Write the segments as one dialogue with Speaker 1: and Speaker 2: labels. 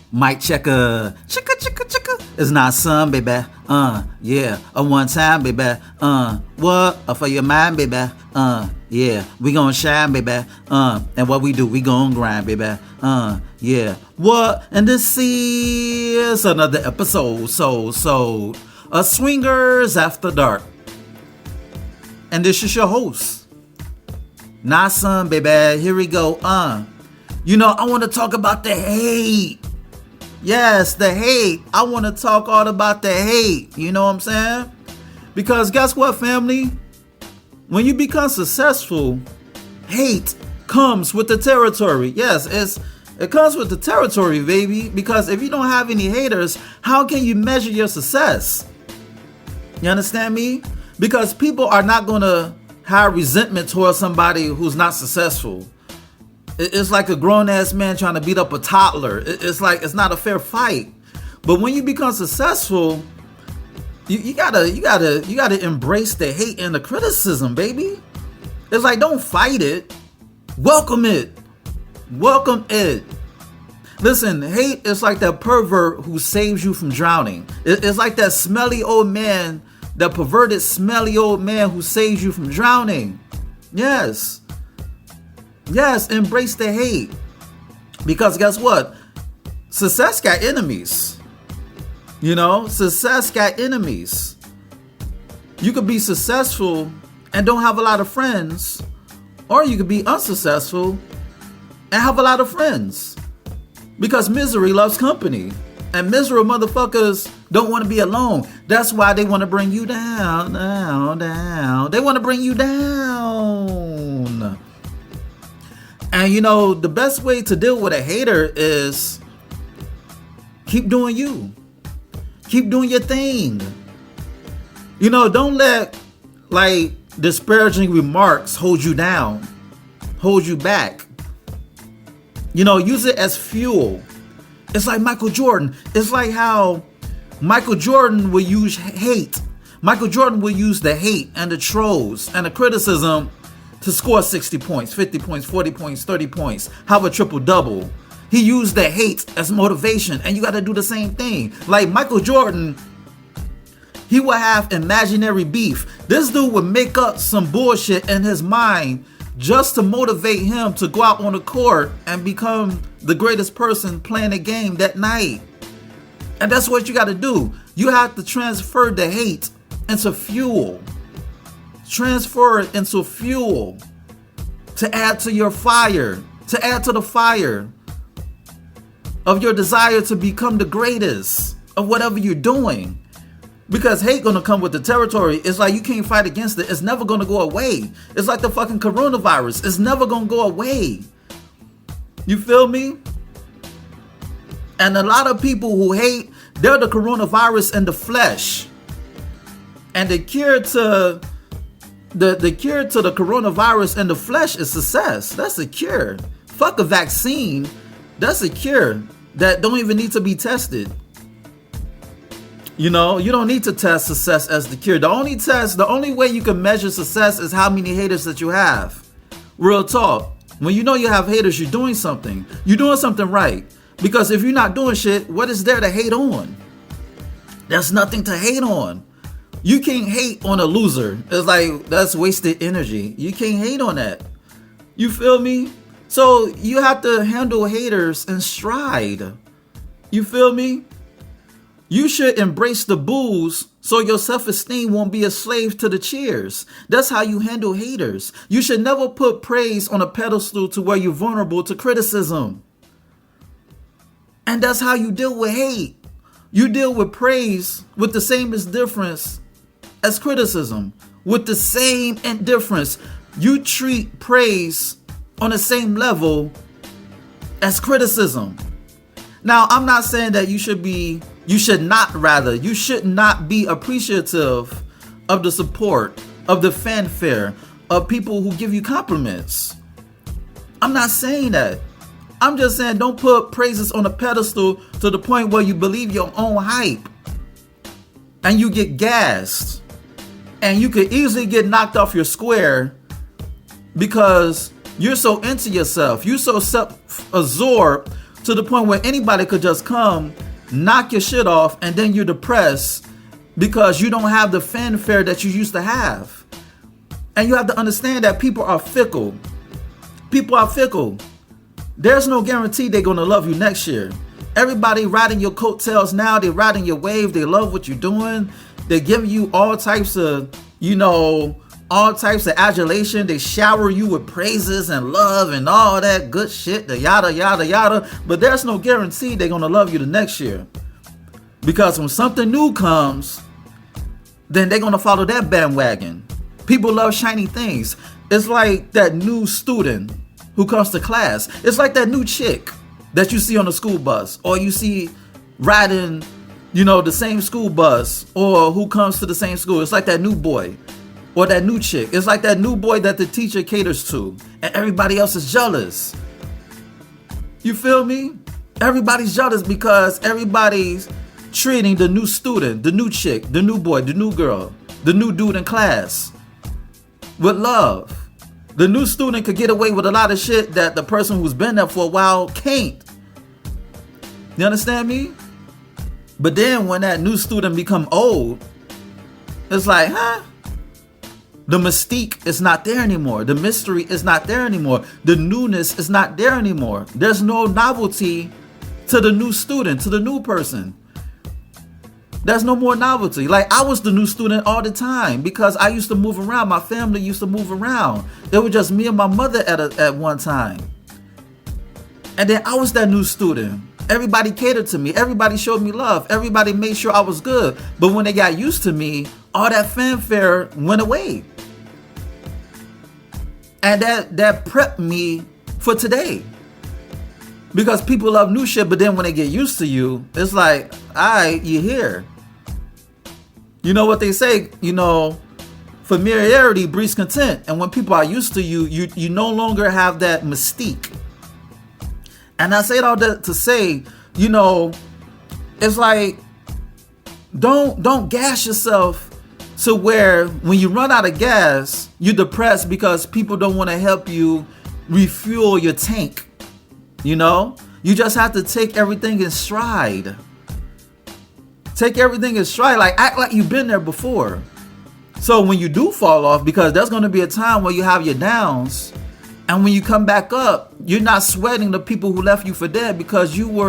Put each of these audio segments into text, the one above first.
Speaker 1: Mic checker, chicka chicka chicka. It's not some, baby. Yeah. A one time, baby. What? For your mind, baby. Yeah. We gon' shine, baby. And what we do, we gon' grind, baby. Yeah. What? And this is another episode. So, Swingers After Dark. And this is your host. Not some, baby. Here we go. I want to talk about the hate. Yes, the hate. I want to talk all about the hate. You know what I'm saying? Because guess what, family? When you become successful, hate comes with the territory. Yes, it comes with the territory, baby. Because if you don't have any haters, how can you measure your success? You understand me? Because people are not going to have resentment towards somebody who's not successful. It's like a grown-ass man trying to beat up a toddler. It's like it's not a fair fight. But when you become successful, you gotta embrace the hate and the criticism, baby. It's like, don't fight it. Welcome it. Welcome it. Listen, hate is like that pervert who saves you from drowning. It's like that smelly old man, that perverted, smelly old man who saves you from drowning. Yes. Yes, embrace the hate. Because guess what? Success got enemies. Success got enemies. You could be successful and don't have a lot of friends. Or you could be unsuccessful and have a lot of friends. Because misery loves company. And miserable motherfuckers don't want to be alone. That's why they want to bring you down. They want to bring you down. And the best way to deal with a hater is keep doing you. Keep doing your thing. Don't let disparaging remarks hold you down, hold you back. Use it as fuel. It's like Michael Jordan. It's like how Michael Jordan will use hate. Michael Jordan will use the hate and the trolls and the criticism to score 60 points, 50 points, 40 points, 30 points, have a triple-double. He used the hate as motivation, and you got to do the same thing. Like Michael Jordan, he would have imaginary beef. This dude would make up some bullshit in his mind just to motivate him to go out on the court and become the greatest person playing the game that night. And that's what you got to do. You have to transfer the hate into fuel. Transfer it into fuel to add to your fire, to add to the fire of your desire to become the greatest of whatever you're doing. Because hate gonna come with the territory. It's like you can't fight against it. It's never gonna go away. It's like the fucking coronavirus. It's never gonna go away. You feel me? And a lot of people who hate, they're the coronavirus in the flesh. And the cure to the coronavirus in the flesh is success. That's a cure. Fuck a vaccine. That's a cure that don't even need to be tested. You don't need to test success as the cure. The only way you can measure success is how many haters that you have. Real talk. When you have haters, you're doing something. You're doing something right. Because if you're not doing shit, what is there to hate on? There's nothing to hate on. You can't hate on a loser. It's like, that's wasted energy. You can't hate on that. You feel me? So you have to handle haters in stride. You feel me? You should embrace the boos so your self-esteem won't be a slave to the cheers. That's how you handle haters. You should never put praise on a pedestal to where you're vulnerable to criticism. And that's how you deal with hate. You deal with praise with the same indifference as criticism. With the same indifference. You treat praise on the same level as criticism. Now, I'm not saying that you should not be appreciative of the support, of the fanfare, of people who give you compliments. I'm not saying that. I'm just saying don't put praises on a pedestal to the point where you believe your own hype and you get gassed and you could easily get knocked off your square because you're so into yourself. You're so self-absorbed to the point where anybody could just come, knock your shit off, and then you're depressed because you don't have the fanfare that you used to have. And you have to understand that people are fickle. People are fickle. There's no guarantee they're going to love you next year. Everybody riding your coattails now. They're riding your wave. They love what you're doing. They're giving you all types of, all types of adulation. They shower you with praises and love and all that good shit, the yada, yada, yada. But there's no guarantee they're going to love you the next year. Because when something new comes, then they're going to follow that bandwagon. People love shiny things. It's like that new student who comes to class. It's like that new chick that you see on the school bus, or you see riding, the same school bus, or who comes to the same school. It's like that new boy or that new chick. It's like that new boy that the teacher caters to, and everybody else is jealous. You feel me? Everybody's jealous because everybody's treating the new student, the new chick, the new boy, the new girl, the new dude in class with love. The new student could get away with a lot of shit that the person who's been there for a while can't. You understand me? But then when that new student become old, it's like, the mystique is not there anymore. The mystery is not there anymore. The newness is not there anymore. There's no novelty to the new student, to the new person. There's no more novelty. Like, I was the new student all the time because I used to move around. My family used to move around. It was just me and my mother at one time. And then I was that new student. Everybody catered to me. Everybody showed me love. Everybody made sure I was good. But when they got used to me, all that fanfare went away. And that prepped me for today. Because people love new shit, but then when they get used to you, it's like, all right, you're here. You know what they say, familiarity breeds content. And when people are used to you, you no longer have that mystique. And I say all that to say, it's like, don't gas yourself to where when you run out of gas, you're depressed because people don't want to help you refuel your tank. You just have to take everything in stride. Take everything in stride. Like, act like you've been there before. So when you do fall off, because there's going to be a time where you have your downs, and when you come back up, you're not sweating the people who left you for dead because you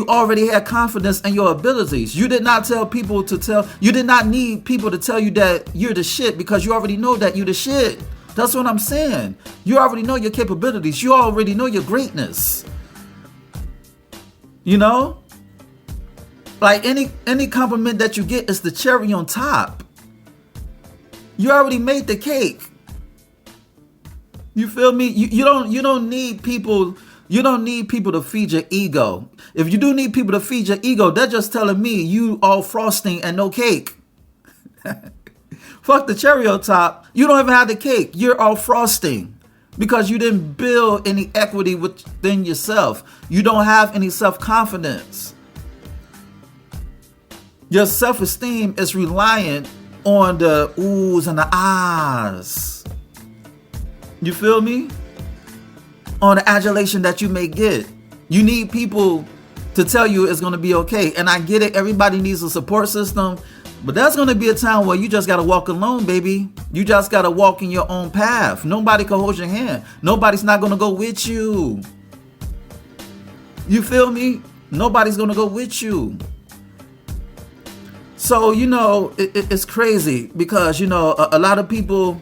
Speaker 1: already had confidence in your abilities. You did not you did not need people to tell you that you're the shit because you already know that you're the shit. That's what I'm saying. You already know your capabilities. You already know your greatness. Like any compliment that you get is the cherry on top. You already made the cake. You feel me? You don't need people. You don't need people to feed your ego. If you do need people to feed your ego, they're just telling me you all frosting and no cake. Fuck the cherry on top. You don't even have the cake. You're all frosting because you didn't build any equity within yourself. You don't have any self-confidence. Your self-esteem is reliant on the oohs and the ahs. You feel me? On the adulation that you may get. You need people to tell you it's going to be okay. And I get it. Everybody needs a support system. But there's going to be a time where you just got to walk alone, baby. You just got to walk in your own path. Nobody can hold your hand. Nobody's not going to go with you. You feel me? Nobody's going to go with you. So, it's crazy because, a lot of people,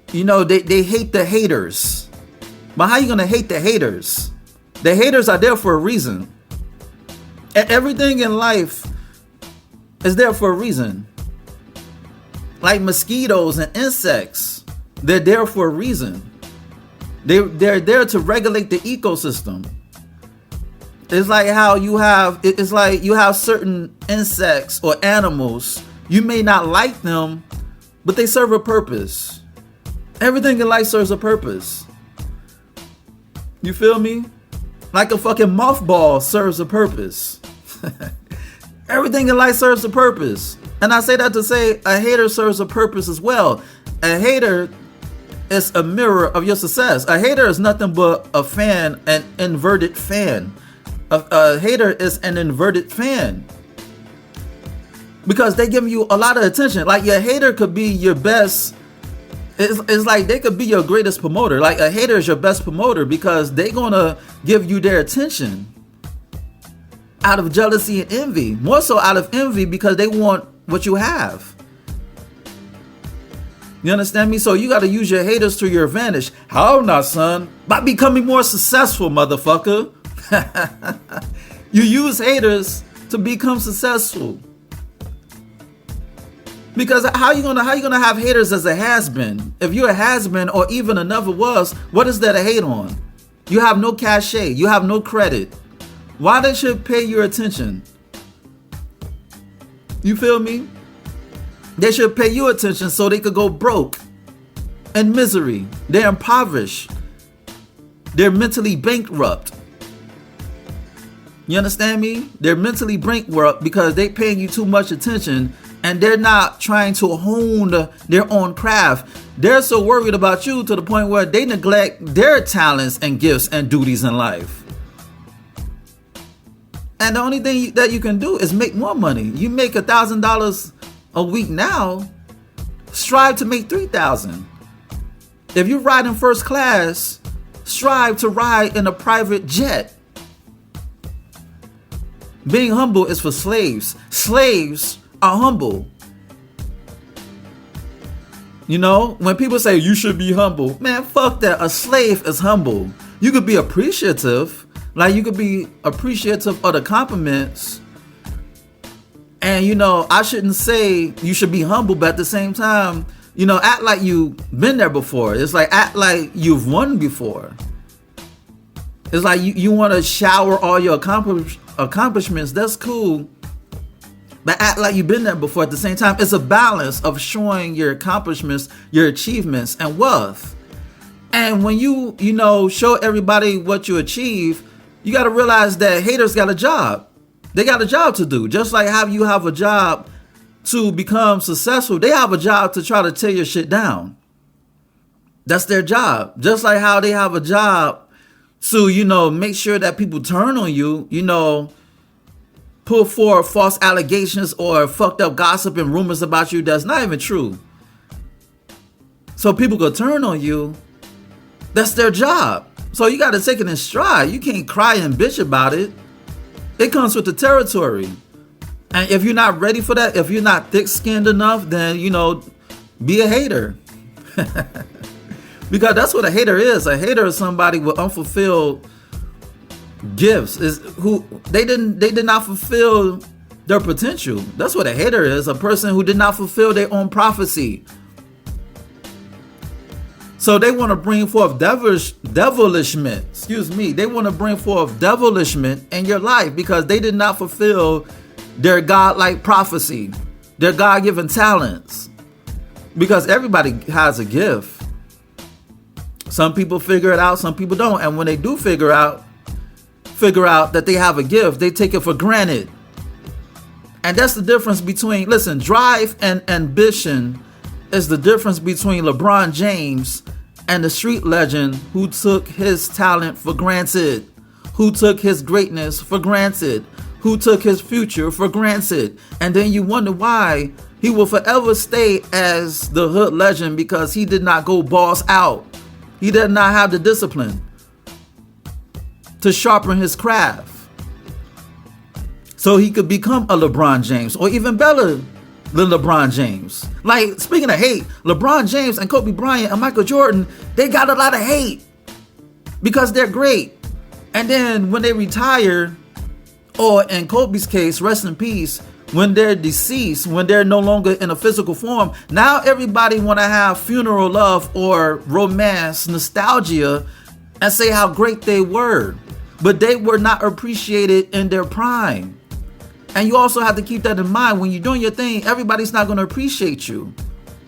Speaker 1: they hate the haters. But how you going to hate the haters? The haters are there for a reason. Everything in life is there for a reason. Like mosquitoes and insects, they're there for a reason. They're there to regulate the ecosystem. It's like how you have certain insects or animals. You may not like them, but they serve a purpose. Everything in life serves a purpose. You feel me? Like a fucking mothball serves a purpose. Everything in life serves a purpose. And I say that to say a hater serves a purpose as well. A hater is a mirror of your success. A hater is nothing but a fan, an inverted fan. A hater is an inverted fan. Because they give you a lot of attention. Like your hater could be your best. It's like they could be your greatest promoter. Like a hater is your best promoter because they're going to give you their attention out of jealousy and envy. More so out of envy because they want what you have. You understand me? So you got to use your haters to your advantage. How not, son? By becoming more successful, motherfucker. You use haters to become successful. Because how you gonna have haters as a has-been? If you're a has-been or even a never was, what is there to hate on? You have no cachet. You have no credit. Why they should pay your attention? You feel me? They should pay you attention so they could go broke and misery. They're impoverished. They're mentally bankrupt. You understand me? They're mentally bankrupt because they paying you too much attention and they're not trying to hone their own craft. They're so worried about you to the point where they neglect their talents and gifts and duties in life. And the only thing that you can do is make more money. You make $1,000 a week now, strive to make $3,000. If you ride in first class, strive to ride in a private jet. Being humble is for slaves. Slaves are humble. You know, when people say you should be humble, man, fuck that. A slave is humble. You could be appreciative. Like you could be appreciative of the compliments. And, you know, I shouldn't say you should be humble, but at the same time, you know, act like you've been there before. It's like act like you've won before. It's like you want to shower all your accomplishments. That's cool. But act like you've been there before at the same time. It's a balance of showing your accomplishments, your achievements, and wealth. And when you know, show everybody what you achieve, you got to realize that haters got a job. They got a job to do. Just like how you have a job to become successful, they have a job to try to tear your shit down. That's their job. Just like how they have a job to, you know, make sure that people turn on you, you know, put forth false allegations or fucked up gossip and rumors about you that's not even true. So people could turn on you. That's their job. So you got to take it in stride. You can't cry and bitch about it. It comes with the territory. And if you're not ready for that, if you're not thick-skinned enough, then, you know, be a hater. Because that's what a hater is. A hater is somebody with unfulfilled gifts. Is who they did not fulfill their potential. That's what a hater is. A person who did not fulfill their own prophecy. So they want to bring forth devilishment. Excuse me. They want to bring forth devilishment in your life because they did not fulfill their godlike prophecy, their God-given talents. Because everybody has a gift. Some people figure it out, some people don't. And when they do figure out that they have a gift, they take it for granted. And that's the difference between, listen, drive and ambition is the difference between LeBron James and the street legend who took his talent for granted, who took his greatness for granted, who took his future for granted. And then you wonder why he will forever stay as the hood legend, because he did not go balls out. He did not have the discipline to sharpen his craft so he could become a LeBron James, or even better than LeBron James. Like, speaking of hate, LeBron James and Kobe Bryant and Michael Jordan, they got a lot of hate because they're great. And then when they retire, or in Kobe's case, rest in peace, when they're deceased, when they're no longer in a physical form, now everybody want to have funeral love or romance, nostalgia, and say how great they were. But they were not appreciated in their prime. And you also have to keep that in mind. When you're doing your thing, everybody's not going to appreciate you.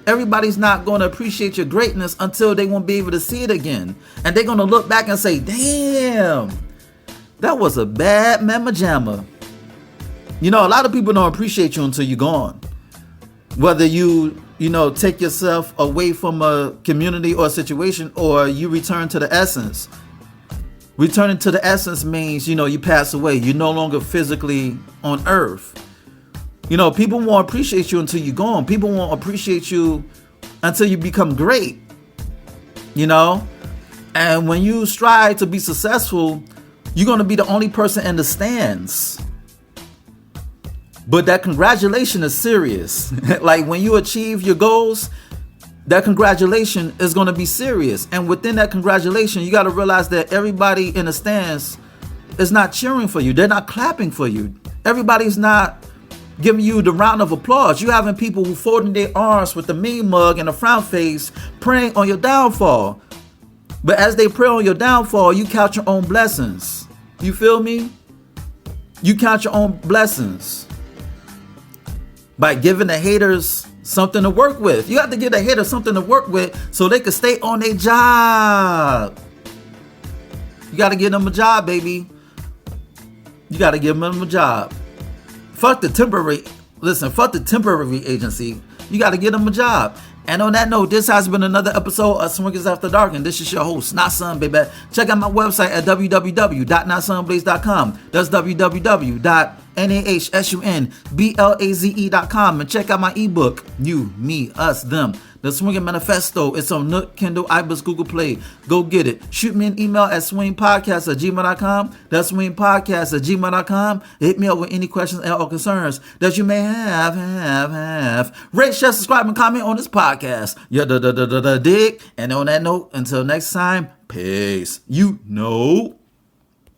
Speaker 1: Everybody's not going to appreciate your greatness until they won't be able to see it again. And they're going to look back and say, damn, that was a bad mamma jamma. You know, a lot of people don't appreciate you until you're gone. Whether you take yourself away from a community or a situation, or you return to the essence. Returning to the essence means, you pass away. You're no longer physically on earth. People won't appreciate you until you're gone. People won't appreciate you until you become great. And when you strive to be successful, you're going to be the only person in the stands. But that congratulation is serious. Like when you achieve your goals, that congratulation is going to be serious. And within that congratulation, you got to realize that everybody in the stands is not cheering for you. They're not clapping for you. Everybody's not giving you the round of applause. You having people who folding their arms with the mean mug and a frown face praying on your downfall. But as they pray on your downfall, you count your own blessings. You feel me? You count your own blessings by giving the haters something to work with. You have to give the haters something to work with so they can stay on their job. You got to give them a job, baby. You got to give them a job. Fuck the temporary agency. You got to give them a job. And on that note, this has been another episode of Swingers After Dark, and this is your host, Not Son, baby. Check out my website at www.notsonblaze.com. That's www.nahsunblaze.com. And check out my ebook, You, Me, Us, Them, The Swinging Manifesto. It's on Nook, Kindle, iBooks, Google Play. Go get it. Shoot me an email at swingpodcast@gmail.com. That's swingpodcast@gmail.com. Hit me up with any questions or concerns that you may have. Rate, share, subscribe, and comment on this podcast. Dig. And on that note, until next time, peace.